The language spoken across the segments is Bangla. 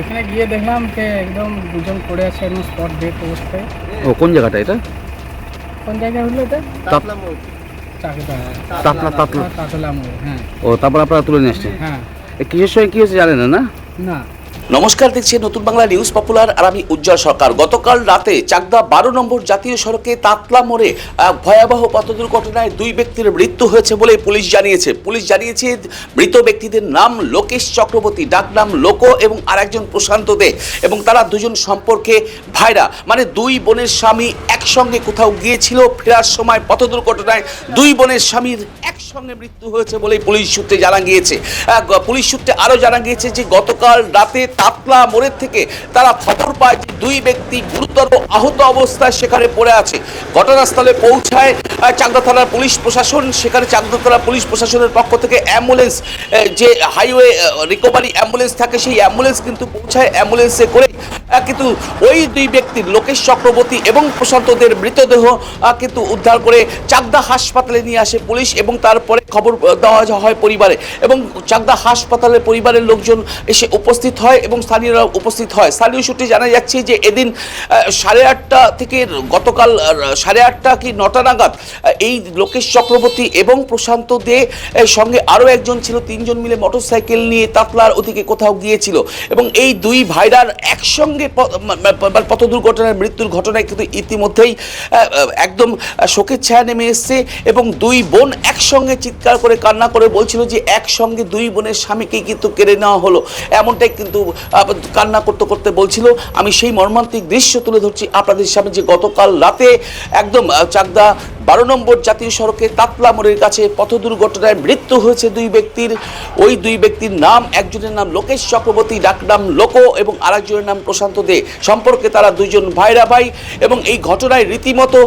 এখানে গিয়ে দেখলাম যে একদম দুজন পড়ে আছে একদম স্পট ডেট অবস্থায়। ও কোন জায়গাটা এটা? কোন জায়গায় হলো এটা? তাতলা তাতলা মোড়। হ্যাঁ ও, তারপর আপনারা তুলে নিয়ে আসছেন? হ্যাঁ। কিসের সঙ্গে কি হয়েছে জানেন না? না। নমস্কার, দেখছি নতুন বাংলা নিউজ পপুলার আর আমি উজ্জ্বল সরকার। গতকাল রাতে চাকদা 12 নম্বর জাতীয় সড়কে তাতলা মোড়ে ভয়াবহ পথ দুর্ঘটনায় 2 ব্যক্তির মৃত্যু হয়েছে বলে পুলিশ জানিয়েছে। মৃত ব্যক্তিদের নাম লোকেশ চক্রবর্তী, ডাকনাম লোকো, এবং আরেকজন প্রশান্ত দে, এবং তারা দুজন সম্পর্কে ভাইরা, মানে 2 বোনের স্বামী একসঙ্গে কোথাও গিয়েছিল। ফেরার সময় পথ দুর্ঘটনায় 2 বোনের স্বামীর একসঙ্গে মৃত্যু হয়েছে বলে পুলিশ সূত্রে জানা গিয়েছে। পুলিশ সূত্রে আরও জানা গিয়েছে যে গতকাল রাতে তাতলা মোড়ের থেকে তারা খবর পায় যে 2 ব্যক্তি গুরুতর আহত অবস্থায় সেখানে পড়ে আছে। ঘটনাস্থলে পৌঁছায় চাকদা থানার পুলিশ প্রশাসন। সেখানে চাকদা থানার পুলিশ প্রশাসনের পক্ষ থেকে অ্যাম্বুলেন্স, যে হাইওয়ে রিকভারি অ্যাম্বুলেন্স থাকে, সেই অ্যাম্বুলেন্স কিন্তু পৌঁছায়। অ্যাম্বুলেন্সে করে কিন্তু ওই 2 ব্যক্তির লোকেশ চক্রবর্তী এবং প্রশান্তদের মৃতদেহ কিন্তু উদ্ধার করে চাকদা হাসপাতালে নিয়ে আসে পুলিশ, এবং তারপরে খবর দেওয়া হয় পরিবারে, এবং চাকদা হাসপাতালের পরিবারের লোকজন এসে উপস্থিত হয় এবং স্থানীয়রা উপস্থিত হয়। স্থানীয় সূত্রে জানা যাচ্ছে যে এদিন 8:30 থেকে গতকাল 8:30 কি 9টা নাগাদ এই লোকেশ চক্রবর্তী এবং প্রশান্ত দে সঙ্গে আরও একজন ছিল, 3 জন মিলে মোটরসাইকেল নিয়ে তাতলার ওদিকে কোথাও গিয়েছিল, এবং এই 2 ভাইরার একসঙ্গে পথ দুর্ঘটনায় মৃত্যুর ঘটনায় কিন্তু ইতিমধ্যেই একদম শোকের ছায়া নেমে এসছে, এবং 2 বোন একসঙ্গে চিৎকার করে কান্না করে বলছিল যে একসঙ্গে 2 বোনের স্বামীকে কিন্তু কেড়ে নেওয়া হলো, এমনটাই কিন্তু কান্না করতে করতে বলছিল। আমি সেই মর্মান্তিক দৃশ্য তুলে ধরছি আপনাদের সামনে, যে গতকাল রাতে একদম চাকদা 12 নম্বর জাতীয় সড়কে তাতলা মোড়ের কাছে পথ দুর্ঘটনায় মৃত্যু হয়েছে 2 ব্যক্তির। ওই 2 ব্যক্তির নাম, একজনের নাম লোকেশ চক্রবর্তী, ডাকনাম লোকো, এবং আরেকজনের নাম প্রশান্ত দে। সম্পর্কে তারা 2 জন ভাইরা ভাই, এবং এই ঘটনায় রীতিমতো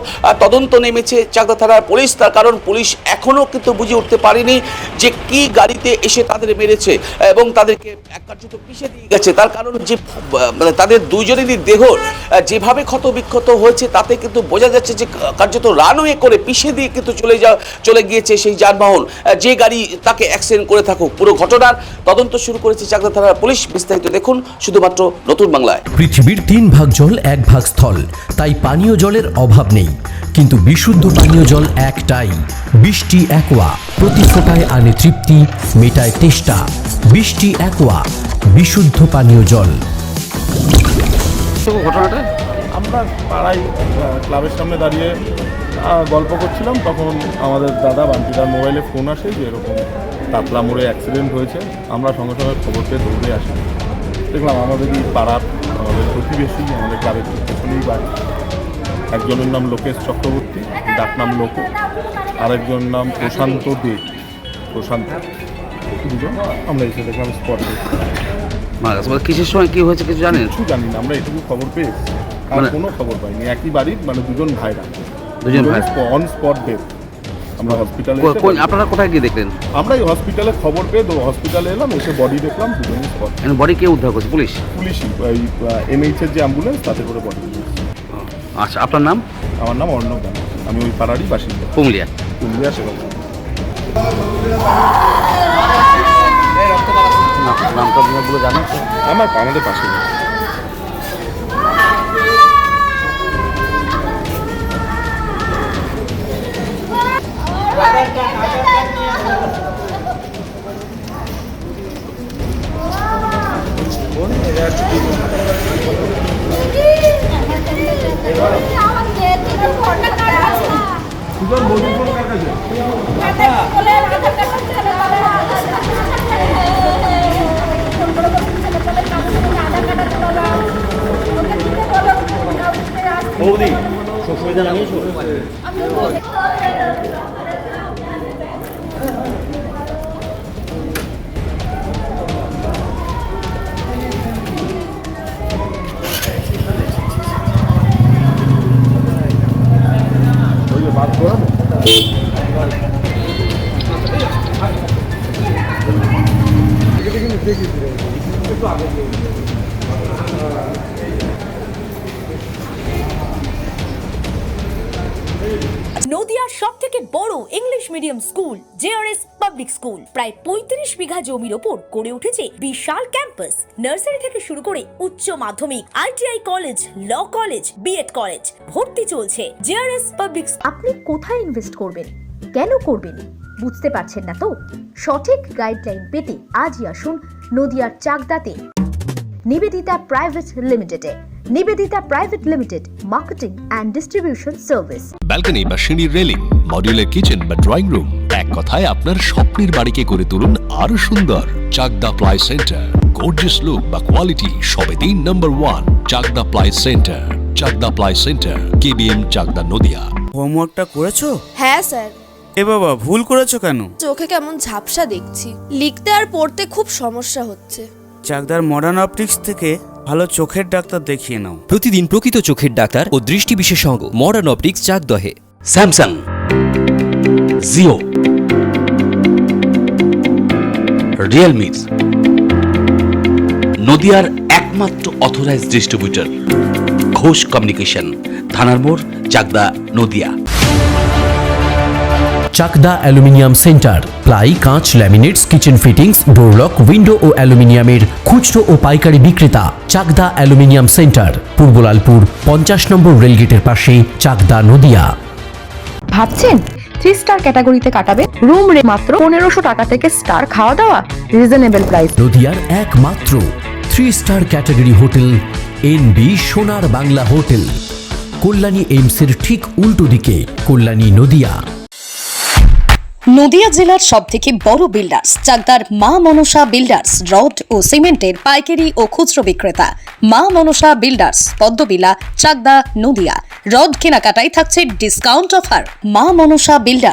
তদন্ত নেমেছে চাকদা থানার পুলিশ। তার কারণ পুলিশ এখনও কিন্তু বুঝে উঠতে পারেনি যে কি গাড়িতে এসে তাদের মেরেছে এবং তাদেরকে কার্যত পিষে দিয়ে গেছে। তার কারণ যে তাদের 2 জনেরই দেহ যেভাবে ক্ষত বিক্ষত হয়েছে, তাতে কিন্তু বোঝা যাচ্ছে যে কার্যত রানওয়ে করে পিষে দিয়ে কিন্তু চলে গিয়েছে সেই যানবাহন, যে গাড়ি তাকে অ্যাক্সিডেন্ট করে থাকুক। পুরো ঘটনার তদন্ত শুরু করেছে চাকদা থানার পুলিশ। বিস্তারিত দেখুন শুধুমাত্র নতুন বাংলায়। পৃথিবীর 3 ভাগ জল 1 ভাগ স্থল, তাই পানীয় জলের অভাব নেই, কিন্তু বিশুদ্ধ পানীয় জল একটাই, বৃষ্টি অ্যাকোয়া। প্রতি ফোঁটায় আনে তৃপ্তি, মেটায় তেষ্টা। বৃষ্টি অ্যাকোয়া, বিশুদ্ধ পানীয় জল। ঘটনাটা আমরা পাড়ায় ক্লাবের সামনে দাঁড়িয়ে গল্প করছিলাম, তখন আমাদের দাদা বান্টিদার মোবাইলে ফোন আসে যে এরকম তাতলা মোড়ে অ্যাক্সিডেন্ট হয়েছে। আমরা সঙ্গে সঙ্গে খবর পেয়ে দৌড়ে আসি। দেখলাম আমাদেরই পাড়ার, আমাদের প্রতিবেশী, আমাদের ক্লাবের পেছনেই বাড়ি। একজনের নাম লোকেশ চক্রবর্তী, ডাকনাম লোকো, আরেকজনের নাম প্রশান্ত দে, প্রশান্ত। 2 জন আমরা এসে দেখলাম স্পটে। কিসের সময় কি হয়েছে কিছু জানেন? কিছু জানি না, আমরা এটুকু খবর পেয়ে আর কোনো খবর পাইনি। একই বাড়ির, মানে 2 জন ভাইরা, 2 জন ভাই অন স্পট ডেথ। আমরা হসপিটালে, আপনারা কোথায় গিয়ে দেখলেন? আমরা এই হসপিটালে খবর পেয়ে হসপিটালে এলাম, এসে বডি দেখলাম 2 জনই স্পট। বডি কে উদ্ধার করছে? পুলিশই ওই এমএইচের যে অ্যাম্বুলেন্স, তাতে করে বডি। আচ্ছা, আপনার নাম? আমার নাম অর্ণব দাস, আমি ওই পাড়ারই বাসিন্দা, পুমলিয়া সেবা। নামটা আপনারগুলো জানেন? আমাদের পাশে। বৌদি সুবিধা নামিয়েছো? ওই যে বাদ করাবো। নদিয়ার সবথেকে থেকে বড় English medium school JRS public school প্রায় ৩৫ বিঘা জমির ওপর গড়ে উঠেছে বিশাল ক্যাম্পাস। নার্সারি থেকে শুরু করে উচ্চ মাধ্যমিক, ITI college, law college, BEd college, ভর্তি চলছে। JRS public. আপনি কোথায় ইনভেস্ট করবেন, কেন করবেন বুঝতে পারছেন না তো? সঠিক গাইডলাইন পেতে আজই আসুন নদিয়ার চাকদাতে নিবেদিতা প্রাইভেট লিমিটেডে। Nivedita private limited, marketing and distribution service. Balcony বা সিঁড়ির রেলিং, মডিউলার কিচেন বা ড্রয়িং রুম, এক কথায় আপনার স্বপ্নের বাড়িকে করে তুলুন আরো সুন্দর। Chakdah ply centre, gorgeous look বা কোয়ালিটি সবে 3 নম্বর 1 Chakdah ply centre. Chakdah ply centre, KBM, Chakdah, Nadia. হোমওয়ার্কটা করেছো? হ্যাঁ স্যার। এ বাবা, ভুল করেছো কেন? চোখে কেমন ঝাপসা দেখছি, লিখতে আর পড়তে খুব সমস্যা হচ্ছে। চাকদার মডার্ন অপটিক্স থেকে ভালো চোখের ডাক্তার দেখিয়ে নাও। প্রতিদিন প্রকৃত চোখের ডাক্তার ও দৃষ্টি বিশেষজ্ঞ মডার্ন অপটিক্স চাকদহে। স্যামসাং, জিও, রিয়েলমি, নদিয়ার একমাত্র অথরাইজড ডিস্ট্রিবিউটর ঘোষ কমিউনিকেশন, থানার মোড়, Chakdah, Nadia. Chakdah aluminium centre, ply, কাঁচ, laminates, kitchen fittings, door lock, window ও অ্যালুমিনিয়ামের খুচরো ও পাইকারি বিক্রেতা। চাকদা অ্যালুমিনিয়াম সেন্টার, পূর্ব লালপুর 50 নম্বর রেলগেটের পাশে, চাকদা, নদিয়া। ভাবছেন 3 স্টার ক্যাটাগরিতে কাটাবেন? রুম রে মাত্র 1500 টাকা থেকে স্টার, খাওয়া দাওয়া রিজনেবল প্রাইস। নদিয়ার একমাত্র 3 স্টার ক্যাটাগরি হোটেল এনবি সোনার বাংলা হোটেল, কল্যাণী এইমসের ঠিক উল্টো দিকে, কল্যাণী, নদিয়া। নদিয়া জেলার সবথেকে বড় বিল্ডার্স চাকদার মা মনসা বিল্ডার্স, রড ও সিমেন্টের পাইকারি ও খুচরো বিক্রেতা। মা মনসা বিল্ডার্স, পদ্মবিলা, চাকদা, নদিয়া। রড কেনাকাটায় থাকছে ডিসকাউন্ট অফার। মা মনসা বিল্ডার্স।